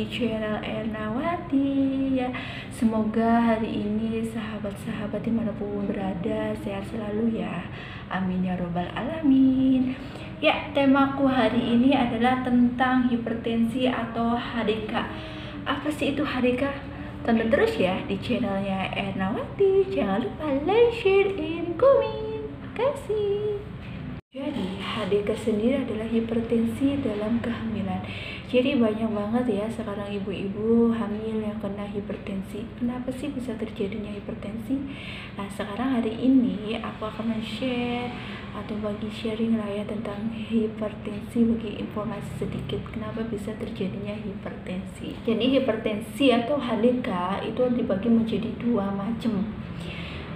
di channel Ernawati ya. Semoga hari ini sahabat-sahabat dimanapun berada sehat selalu ya. Amin ya robbal alamin. Ya, temaku hari ini adalah tentang hipertensi atau HDK. Apa sih itu HDK? Tonton terus ya di channelnya Ernawati. Jangan lupa like, share, and comment. Makasih. Jadi HDK sendiri adalah hipertensi dalam kehamilan. Jadi banyak banget ya sekarang ibu-ibu hamil yang kena hipertensi. Kenapa sih bisa terjadinya hipertensi? Nah, sekarang hari ini aku akan share atau bagi sharing lah ya tentang hipertensi, bagi informasi sedikit kenapa bisa terjadinya hipertensi. Jadi hipertensi atau HDK itu dibagi menjadi dua macam.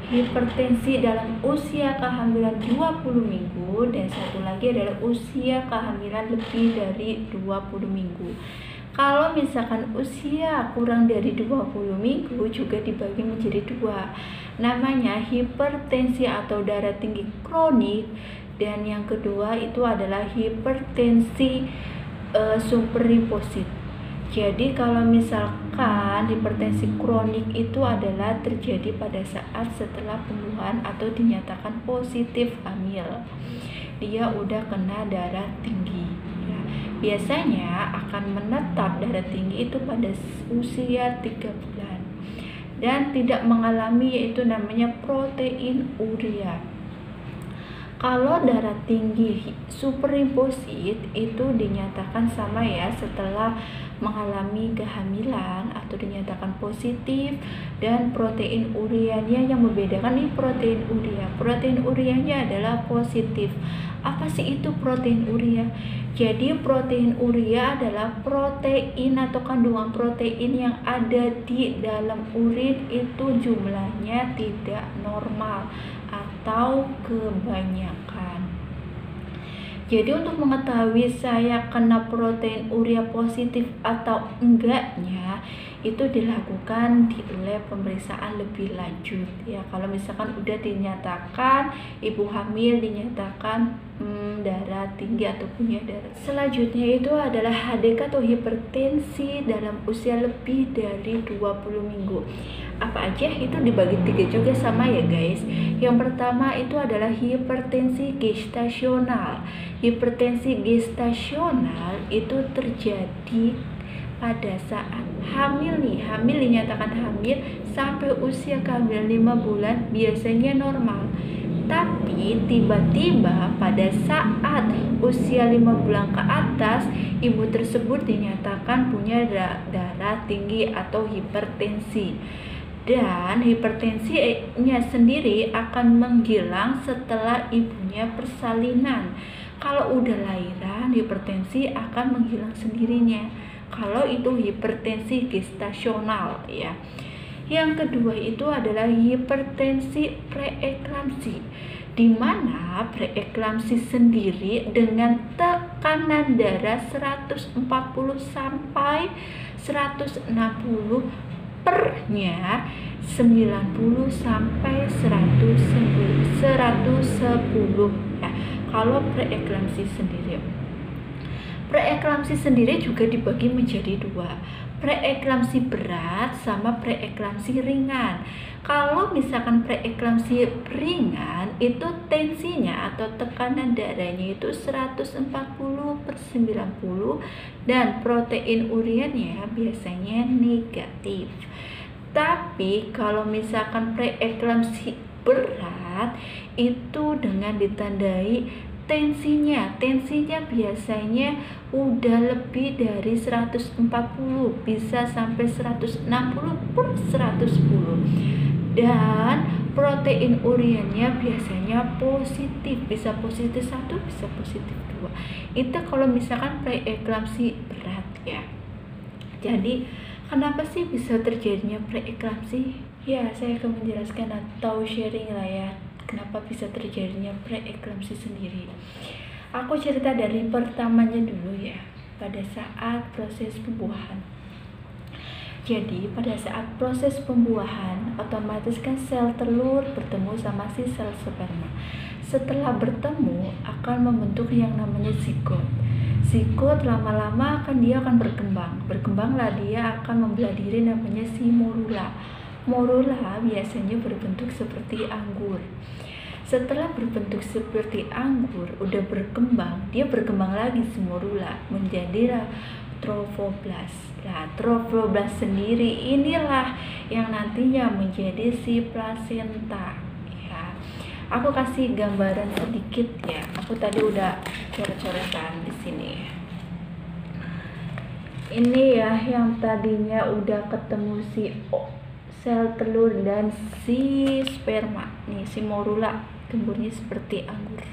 Hipertensi dalam usia kehamilan 20 minggu dan satu lagi adalah usia kehamilan lebih dari 20 minggu. Kalau misalkan usia kurang dari 20 minggu juga dibagi menjadi dua. Namanya hipertensi atau darah tinggi kronik, dan yang kedua itu adalah hipertensi superhiposit. Jadi kalau misalkan hipertensi kronik itu adalah terjadi pada saat setelah pembuahan atau dinyatakan positif hamil, dia udah kena darah tinggi ya. Biasanya akan menetap darah tinggi itu pada usia 3 bulan dan tidak mengalami yaitu namanya protein urea. Kalau darah tinggi superhiposit itu dinyatakan sama ya setelah mengalami kehamilan atau dinyatakan positif, dan protein ureanya yang membedakan nih protein urea. Protein ureanya adalah positif. Apa sih itu protein urea? Jadi protein urea adalah protein atau kandungan protein yang ada di dalam urin itu jumlahnya tidak normal atau kebanyakan. Jadi untuk mengetahui saya kena protein urea positif atau enggaknya itu dilakukan di lab pemeriksaan lebih lanjut ya. Kalau misalkan udah dinyatakan ibu hamil dinyatakan darah tinggi atau punya darah. Selanjutnya itu adalah HDK atau hipertensi dalam usia lebih dari 20 minggu. Apa aja? Itu dibagi tiga juga sama ya guys. Yang pertama itu adalah hipertensi gestasional. Hipertensi gestasional itu terjadi pada saat hamil nih, hamil dinyatakan hamil sampai usia kehamilan 5 bulan biasanya normal. Tapi tiba-tiba pada saat usia 5 bulan ke atas, ibu tersebut dinyatakan punya darah tinggi atau hipertensi. Dan hipertensinya sendiri akan menghilang setelah ibunya persalinan. Kalau udah lahiran, hipertensi akan menghilang sendirinya. Kalau itu hipertensi gestasional ya. Yang kedua itu adalah hipertensi preeklamsi, di mana preeklamsi sendiri dengan tekanan darah 140 sampai 160 pernya 90 sampai 110 ya. Kalau preeklamsi sendiri. Preeklamsi sendiri juga dibagi menjadi dua. Preeklamsi berat sama preeklamsi ringan. Kalau misalkan preeklamsi ringan itu tensinya atau tekanan darahnya itu 140/90 dan protein ureanya biasanya negatif. Tapi kalau misalkan preeklamsi berat itu dengan ditandai tensinya biasanya udah lebih dari 140, bisa sampai 160/110, dan protein ureanya biasanya positif, bisa positif 1, bisa positif 2. Itu kalau misalkan preeklamsi berat ya. Jadi kenapa sih bisa terjadinya preeklamsi? Ya, saya akan menjelaskan atau sharing lah ya kenapa bisa terjadinya preeklamsi sendiri. Aku cerita dari pertamanya dulu ya, pada saat proses pembuahan. Jadi pada saat proses pembuahan otomatis kan sel telur bertemu sama si sel sperma. Setelah bertemu akan membentuk yang namanya zigot. Zigot lama-lama kan dia akan berkembanglah dia akan membelah diri, namanya si morula. Morula biasanya berbentuk seperti anggur. Setelah berbentuk seperti anggur, udah berkembang, dia berkembang lagi si morula menjadi trophoblast. Nah, trophoblast sendiri inilah yang nantinya menjadi si plasenta. Ya, aku kasih gambaran sedikit ya. Aku tadi udah coret-coretan di sini. Ini ya yang tadinya udah ketemu si sel telur dan si sperma. Nih si morula tumbuhnya seperti anggur.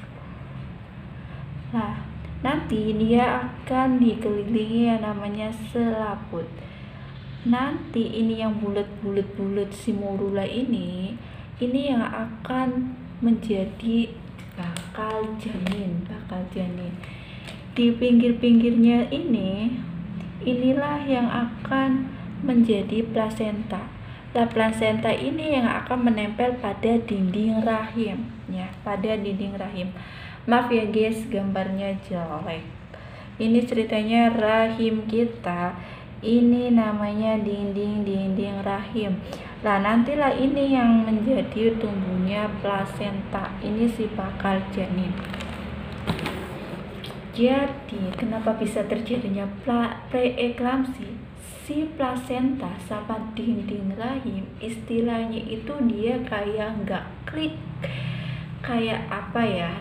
Nah, nanti dia akan dikelilingi yang namanya selaput. Nanti ini yang bulat si morula ini yang akan menjadi bakal janin. Di pinggir-pinggirnya inilah yang akan menjadi plasenta. Nah, plasenta ini yang akan menempel pada dinding rahim ya, pada dinding rahim. Maaf ya guys, gambarnya jelek. Ini ceritanya rahim kita. Ini namanya dinding rahim. Nah, nantilah ini yang menjadi tumbuhnya plasenta. Ini si bakal janin. Jadi, kenapa bisa terjadinya preeklamsi? Si plasenta sama dinding rahim, istilahnya itu dia kayak nggak klik, kayak apa ya,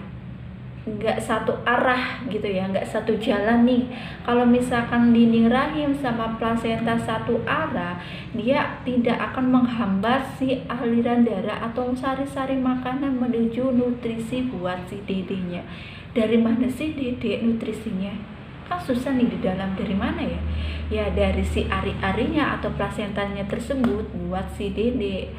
nggak satu arah gitu ya, nggak satu jalan nih. Kalau misalkan dinding rahim sama plasenta satu arah, dia tidak akan menghambat si aliran darah atau sari-sari makanan menuju nutrisi buat si dedenya. Dari mana sih dede nutrisinya? Kan susah nih di dalam, dari mana ya? Ya dari si ari-arinya atau plasentanya tersebut buat si dede.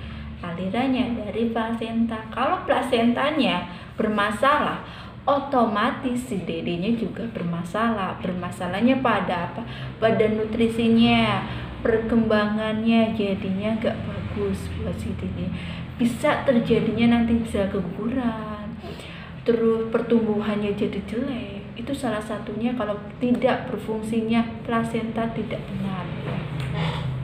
Alirannya dari plasenta. Kalau plasentanya bermasalah, otomatis si dedenya juga bermasalah. Bermasalahnya pada apa? Pada nutrisinya, perkembangannya jadinya gak bagus buat si dede. Bisa terjadinya nanti bisa keguguran, terus pertumbuhannya jadi jelek. Itu salah satunya kalau tidak berfungsinya plasenta tidak benar.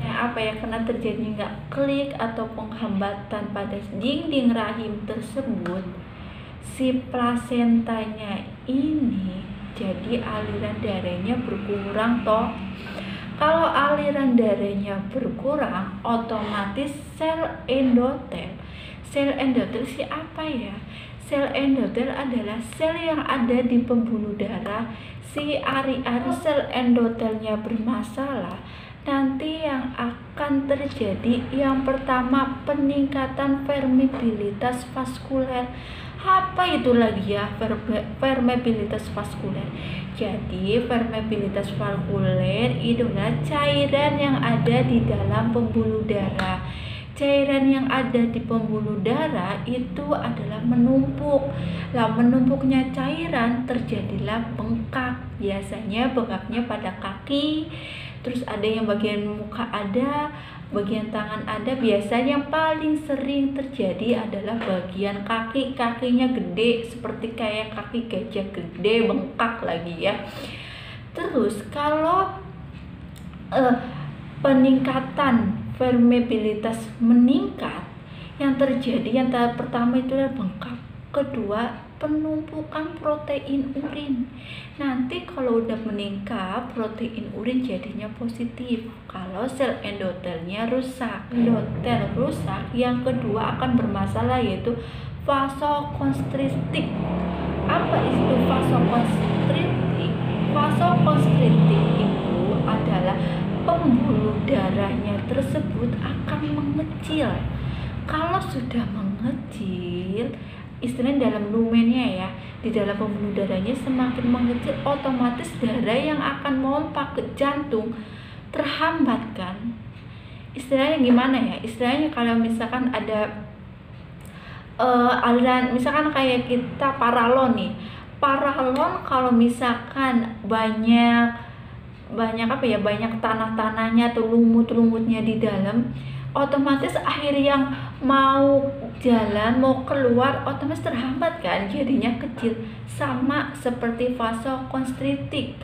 Apa ya, karena terjadinya nggak klik atau penghambatan pada dinding rahim tersebut, si plasentanya ini jadi aliran darahnya berkurang toh. Kalau aliran darahnya berkurang, otomatis sel endotel siapa ya? Sel endotel adalah sel yang ada di pembuluh darah. Si ari-ari sel endotelnya bermasalah, nanti yang akan terjadi yang pertama peningkatan permeabilitas vaskuler. Apa itu lagi ya permeabilitas vaskuler? Jadi permeabilitas vaskuler itu adalah cairan yang ada di dalam pembuluh darah. Cairan yang ada di pembuluh darah itu adalah menumpuk. Lah menumpuknya cairan terjadilah bengkak. Biasanya bengkaknya pada kaki, terus ada yang bagian muka ada, bagian tangan ada. Biasanya yang paling sering terjadi adalah bagian kaki. Kakinya gede seperti kayak kaki gajah gede, bengkak lagi ya. Terus kalau peningkatan permeabilitas meningkat, yang terjadi yang tahap pertama itu adalah bengkak, kedua penumpukan protein urin. Nanti kalau udah meningkat protein urin jadinya positif. Kalau sel endotelnya rusak, yang kedua akan bermasalah yaitu vasokonstriktif. Apa itu vasokonstriktif? Vasokonstriktif itu adalah pembuluh darahnya tersebut akan mengecil. Kalau sudah mengecil, istilahnya dalam lumennya ya, di dalam pembuluh darahnya semakin mengecil, otomatis darah yang akan mompak ke jantung terhambat kan. Istilahnya gimana ya? Istilahnya kalau misalkan ada aliran, misalkan kayak kita paralon nih. Paralon kalau misalkan banyak tanah-tanahnya atau lumut-lumutnya di dalam, otomatis air yang mau jalan, mau keluar otomatis terhambat kan, jadinya kecil. Sama seperti vasokonstriktif.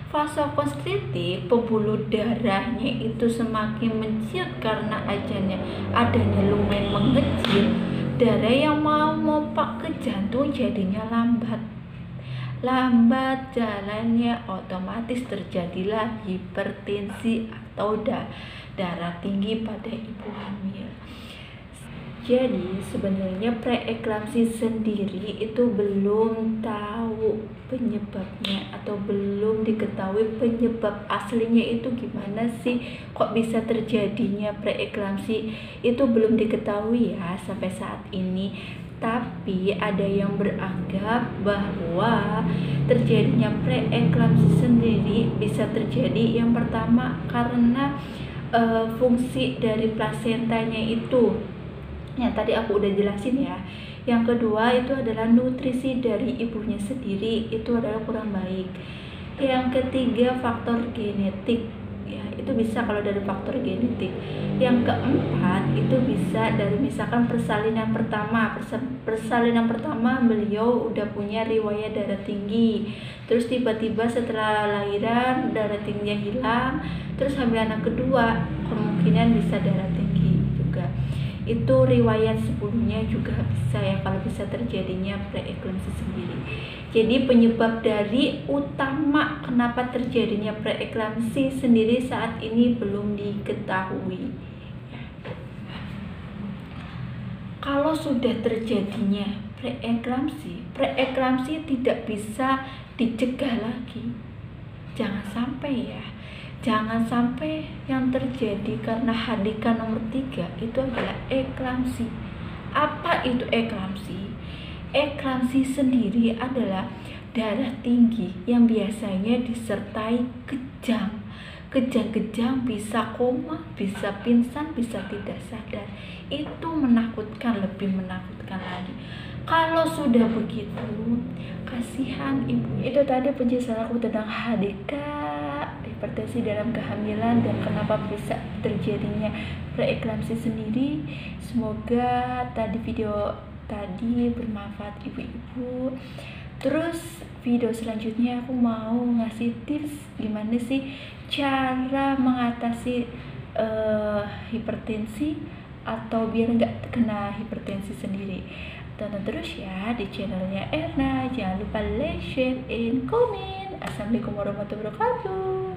Vasokonstriktif, pembuluh darahnya itu semakin menciut karena adanya lumen mengecil. Darah yang mau mompak ke jantung jadinya lambat jalannya, otomatis terjadilah hipertensi atau darah tinggi pada ibu hamil. Jadi sebenarnya preeklamsi sendiri itu belum tahu penyebabnya atau belum diketahui penyebab aslinya itu gimana sih, kok bisa terjadinya preeklamsi itu belum diketahui ya sampai saat ini. Tapi ada yang beranggap bahwa terjadinya preeklamsi sendiri bisa terjadi yang pertama karena fungsi dari plasentanya itu yang tadi aku udah jelasin ya. Yang kedua itu adalah nutrisi dari ibunya sendiri itu adalah kurang baik. Yang ketiga faktor genetik ya, itu bisa kalau dari faktor genetik. Yang keempat itu bisa dari misalkan persalinan pertama beliau udah punya riwayat darah tinggi, terus tiba-tiba setelah lahiran darah tingginya hilang, terus hamil anak kedua kemungkinan bisa darah tinggi juga. Itu riwayat sebelumnya juga bisa ya kalau bisa terjadinya preeklamsi sendiri. Jadi penyebab dari utama kenapa terjadinya preeklamsi sendiri saat ini belum diketahui. Kalau sudah terjadinya preeklamsi tidak bisa dicegah lagi. Jangan sampai yang terjadi karena HDK nomor 3 itu adalah eklamsi. Apa itu eklamsi? Eklamsi sendiri adalah darah tinggi yang biasanya disertai kejang. Kejang-kejang bisa koma, bisa pingsan, bisa tidak sadar. Itu menakutkan, lebih menakutkan lagi. Kalau sudah begitu, kasihan ibu. Itu tadi penjelasan aku tentang HDK, hipertensi dalam kehamilan, dan kenapa bisa terjadinya preeklamsi sendiri. Semoga video tadi bermanfaat ibu-ibu. Terus video selanjutnya aku mau ngasih tips gimana sih cara mengatasi hipertensi atau biar nggak kena hipertensi sendiri. Tonton terus ya di channelnya Erna. Jangan lupa like, share, and comment. Assalamualaikum warahmatullahi wabarakatuh.